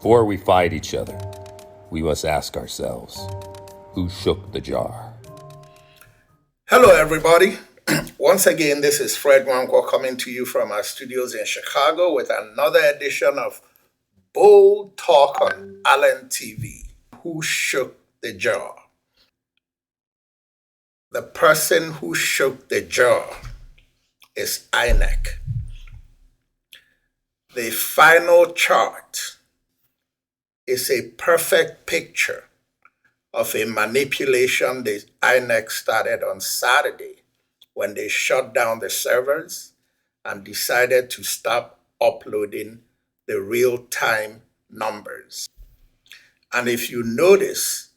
Before we fight each other, we must ask ourselves, who shook the jar? Hello, everybody. Once again, this is Fred Wanko coming to you from our studios in Chicago with another edition of Bold Talk on Allen TV. Who shook the jar? The person who shook the jar is INEC. The final chart is a perfect picture of a manipulation the INEC started on Saturday when they shut down the servers and decided to stop uploading the real-time numbers. And if you notice,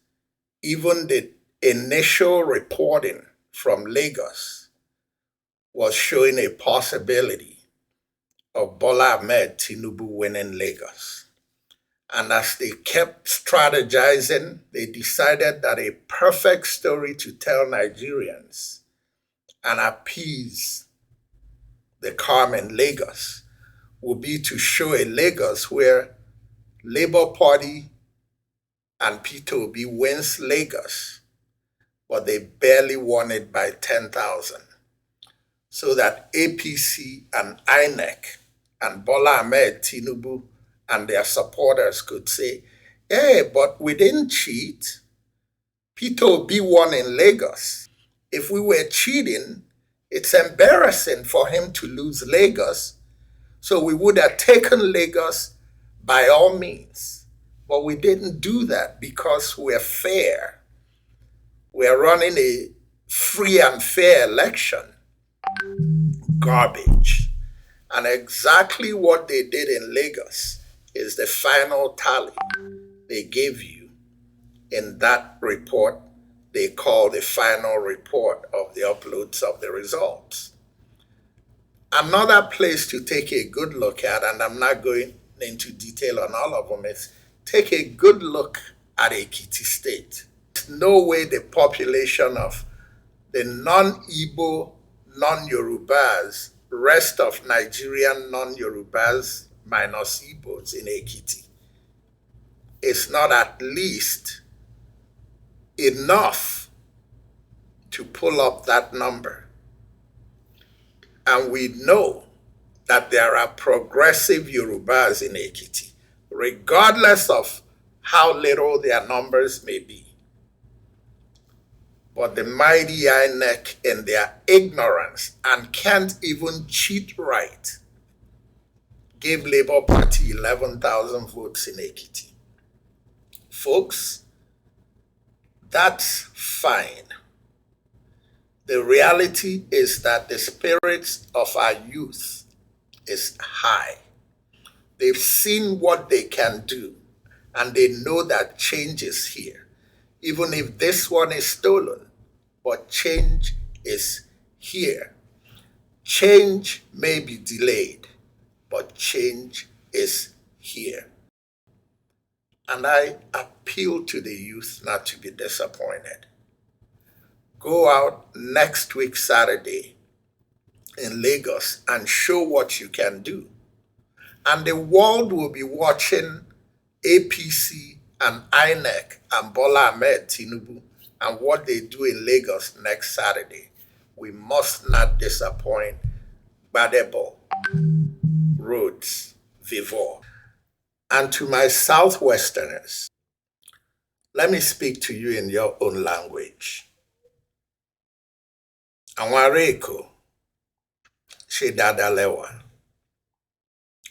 even the initial reporting from Lagos was showing a possibility of Bola Ahmed Tinubu winning Lagos. And as they kept strategizing, they decided that a perfect story to tell Nigerians and appease the calm in Lagos would be to show a Lagos where Labour Party and Peter Obi wins Lagos, but they barely won it by 10,000. So that APC and INEC and Bola Ahmed Tinubu and their supporters could say, hey, but we didn't cheat. Peter Obi won in Lagos. If we were cheating, it's embarrassing for him to lose Lagos. So we would have taken Lagos by all means. But we didn't do that because we're fair. We're running a free and fair election. Garbage. And exactly what they did in Lagos is the final tally they gave you in that report they call the final report of the uploads of the results. Another place to take a good look at, and I'm not going into detail on all of them, is take a good look at Ekiti State. There's no way the population of the non-Igbo, non-Yorubas, rest of Nigerian non-Yorubas minus Igbos in Ekiti is not at least enough to pull up that number. And we know that there are progressive Yorubas in Ekiti, regardless of how little their numbers may be. But the mighty INEC, in their ignorance and can't even cheat right, gave Labour Party 11,000 votes in Ekiti. Folks, that's fine. The reality is that the spirits of our youth is high. They've seen what they can do, and they know that change is here. Even if this one is stolen, but change is here. Change may be delayed, but change is here. And I appeal to the youth not to be disappointed. Go out next week, Saturday, in Lagos and show what you can do. And the world will be watching APC and INEC and Bola Ahmed Tinubu and what they do in Lagos next Saturday. We must not disappoint Badebo, Rhodes, Vivor. And to my Southwesterners, let me speak to you in your own language. Anwareko, ṣe dáadáa lẹ́wà.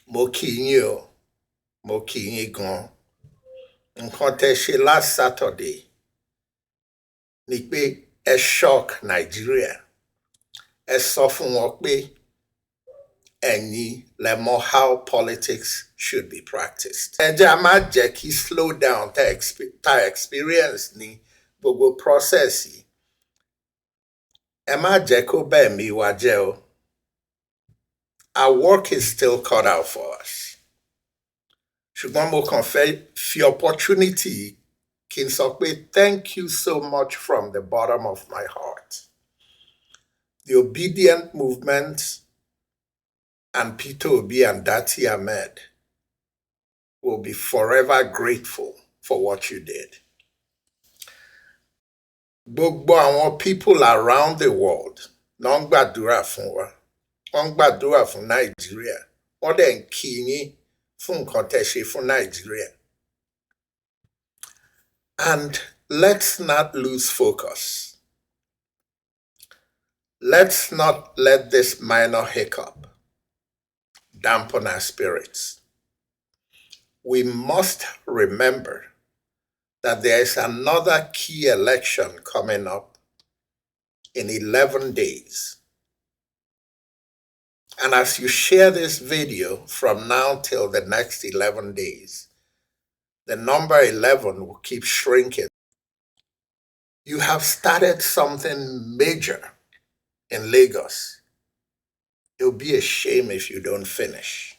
Mo kí yín o, mo kí yín gan. Nǹkan tẹ́ ṣe last Saturday ni pé ẹ shock Nigeria. Ẹ sọ fún wọn pé ẹ̀yin lẹ mọ̀ how politics should be practiced. Ẹ jẹ́ a má jẹ́ kí slow down ta experience ní gbogbo process yìí. Ẹ má jẹ́ kó bẹ́ẹ̀ mi wá jẹ́ o. Our work is still cut out for us. Ṣùgbọ́n mo kàn fẹ́ fi opportunity kí n sọ pé thank you so much from the bottom of my heart. The Obedient movement and Peter Obi and Dati Ahmed will be forever grateful for what you did. Gbogbo àwọn people around the world ló ń gbàdúrà fún wa. Wọ́n ń gbàdúrà fún Nàìjíríà. Wọ́n dẹ̀ ń kí yín fún nǹkan tẹ́ ṣe fún Nàìjíríà. And let's not lose focus. Let's not let this minor hiccup dampen our spirits. We must remember that there is another key election coming up in 11 days. And as you share this video from now till the next 11 days, the number 11 will keep shrinking. You have started something major in Lagos. It'll be a shame if you don't finish.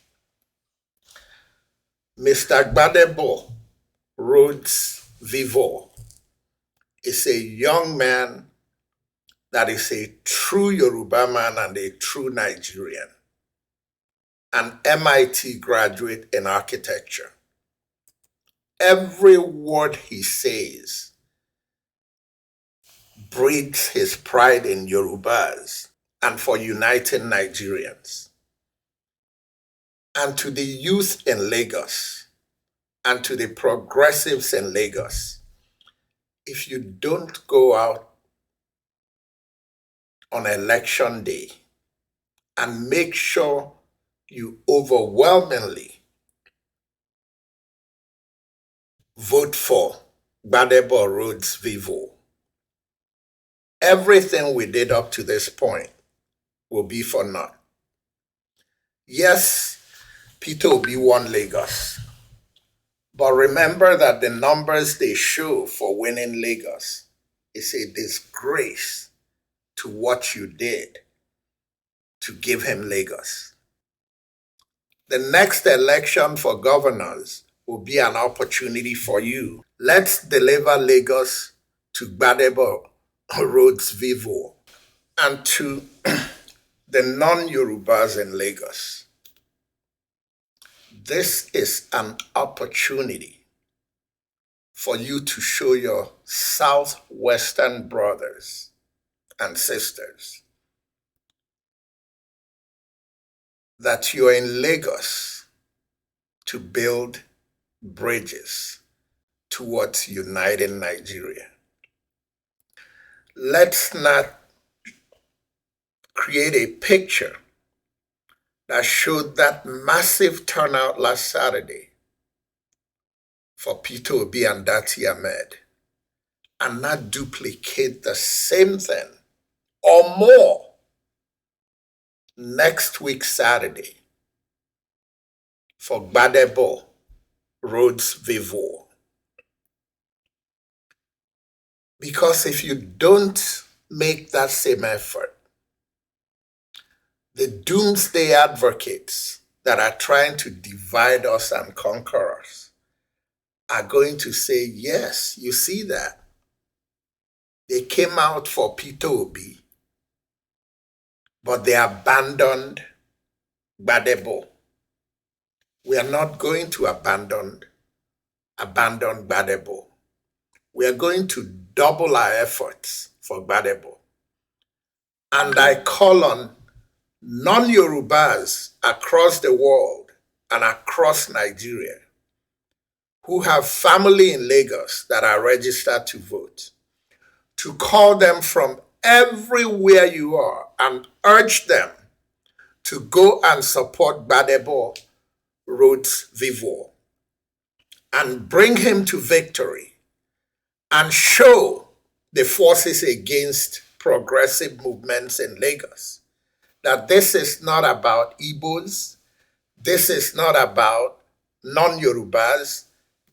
Mr. Gbadebo Rhodes Vivo is a young man that is a true Yoruba man and a true Nigerian, an MIT graduate in architecture. Every word he says breeds his pride in Yorubas and for uniting Nigerians. And to the youth in Lagos and to the progressives in Lagos, if you don't go out on election day and make sure you overwhelmingly vote for Gbadebo Rhodes Vivo, everything we did up to this point will be for naught. Yes, Peter Obi won Lagos, but remember that the numbers they show for winning Lagos is a disgrace to what you did to give him Lagos. The next election for governors will be an opportunity for you. Let's deliver Lagos to Gbadebo Rhodes Vivo and to the non-Yorubas in Lagos. This is an opportunity for you to show your Southwestern brothers and sisters that you're in Lagos to build bridges towards uniting Nigeria. Let's not create a picture that showed that massive turnout last Saturday for Peter Obi and Dati Ahmed and not duplicate the same thing or more next week Saturday for Gbadebo Rhodes Vivo. Because if you don't make that same effort, the doomsday advocates that are trying to divide us and conquer us are going to say, yes, you see that. They came out for Peter Obi, but they abandoned Gbadebo. We are not going to abandon Gbadebo. We are going to double our efforts for Gbadebo. And I call on non-Yorubas across the world and across Nigeria who have family in Lagos that are registered to vote to call them from everywhere you are and urge them to go and support Gbadebo Rhodes Vivo and bring him to victory and show the forces against progressive movements in Lagos that this is not about Igbos, this is not about non-Yorubas,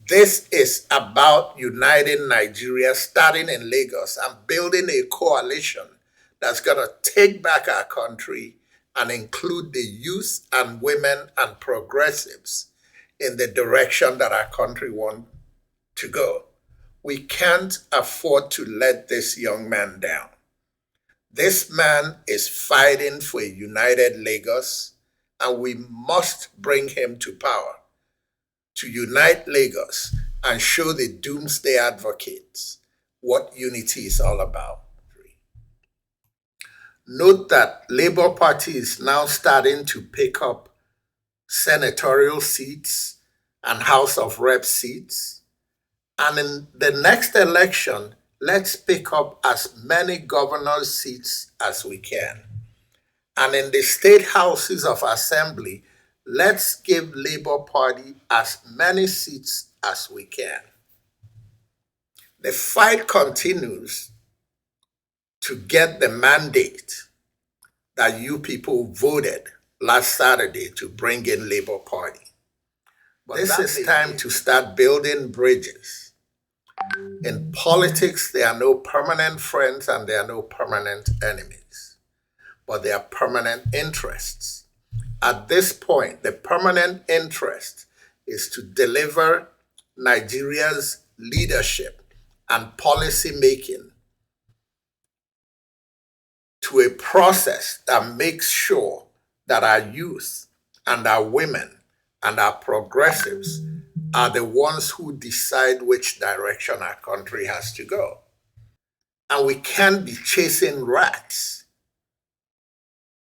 this is about uniting Nigeria, starting in Lagos and building a coalition that's going to take back our country and include the youth and women and progressives in the direction that our country wants to go. We can't afford to let this young man down. This man is fighting for a united Lagos, and we must bring him to power to unite Lagos and show the doomsday advocates what unity is all about. Note that Labour Party is now starting to pick up senatorial seats and House of Reps seats. And in the next election, let's pick up as many governor's seats as we can. And in the state houses of assembly, let's give Labour Party as many seats as we can. The fight continues to get the mandate that you people voted last Saturday to bring in Labour Party. But this is time to start building bridges. In politics, there are no permanent friends and there are no permanent enemies, but there are permanent interests. At this point, the permanent interest is to deliver Nigeria's leadership and policy making to a process that makes sure that our youth and our women and our progressives are the ones who decide which direction our country has to go. And we can't be chasing rats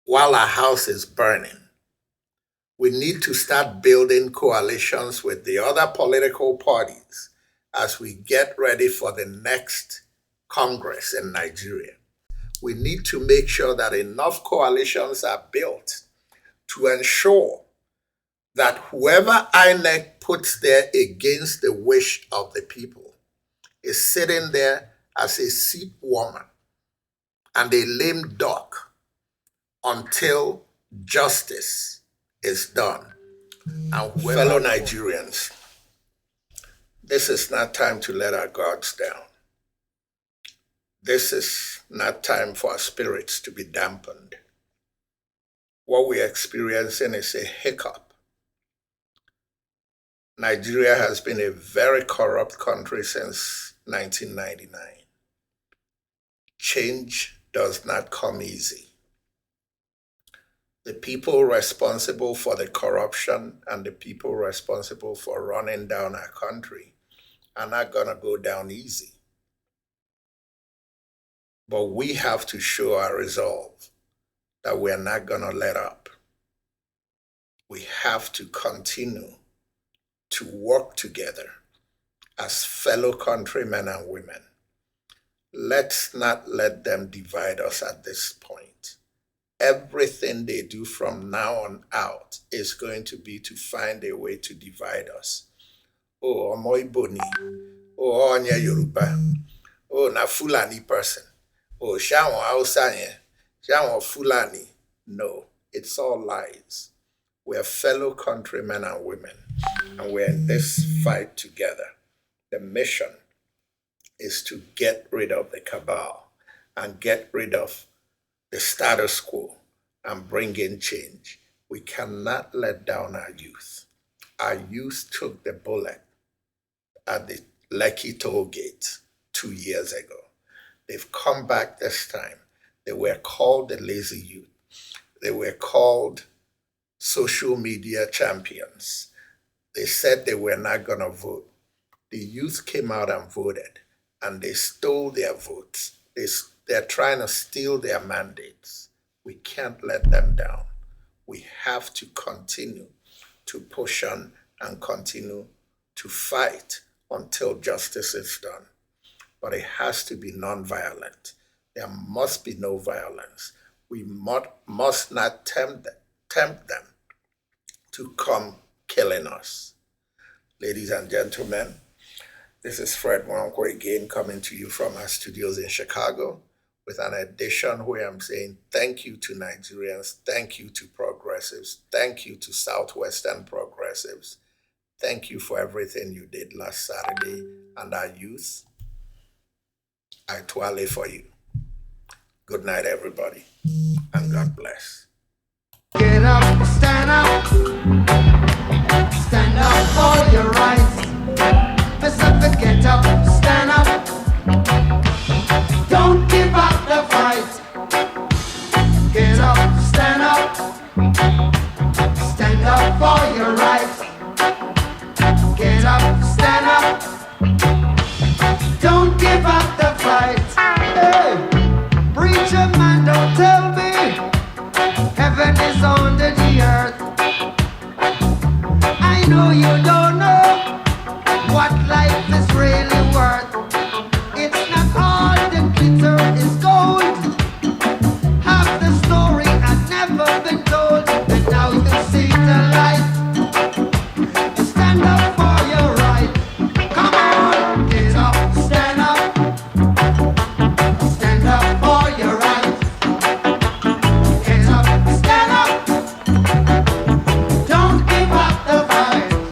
while our house is burning. We need to start building coalitions with the other political parties as we get ready for the next Congress in Nigeria. We need to make sure that enough coalitions are built to ensure that whoever INEC puts there against the wish of the people is sitting there as a seat warmer and a lame duck until justice is done. And fellow Nigerians, this is not time to let our guards down. This is not time for our spirits to be dampened. What we're experiencing is a hiccup. Nigeria has been a very corrupt country since 1999. Change does not come easy. The people responsible for the corruption and the people responsible for running down our country are not going to go down easy. But we have to show our resolve that we are not going to let up. We have to continue to work together as fellow countrymen and women. Let's not let them divide us at this point. Everything they do from now on out is going to be to find a way to divide us. Oh, Omo Igbo ni. Oh, Onya Yoruba. Oh, na Fulani person. Oh, Shawon Hausa yen. Shawon Fulani. No, it's all lies. We are fellow countrymen and women, and we're in this fight together. The mission is to get rid of the cabal and get rid of the status quo and bring in change. We cannot let down our youth. Our youth took the bullet at the Lekki toll gate 2 years ago. They've come back this time. They were called the lazy youth. They were called social media champions. They said they were not going to vote. The youth came out and voted, and they stole their votes. They're trying to steal their mandates. We can't let them down. We have to continue to push on and continue to fight until justice is done. But it has to be nonviolent. There must be no violence. We must not tempt them to come killing us. Ladies and gentlemen, this is Fred Mwanko again coming to you from our studios in Chicago with an edition where I'm saying thank you to Nigerians, thank you to progressives, thank you to Southwestern progressives, thank you for everything you did last Saturday, and our youth, I twirl for you. Good night, everybody, and God bless. Get up, stand up for your rights. It's up to get up, stand up. Don't give up the fight. Get up, stand up for your rights. give up the fight. Hey, preacher man, don't tell me.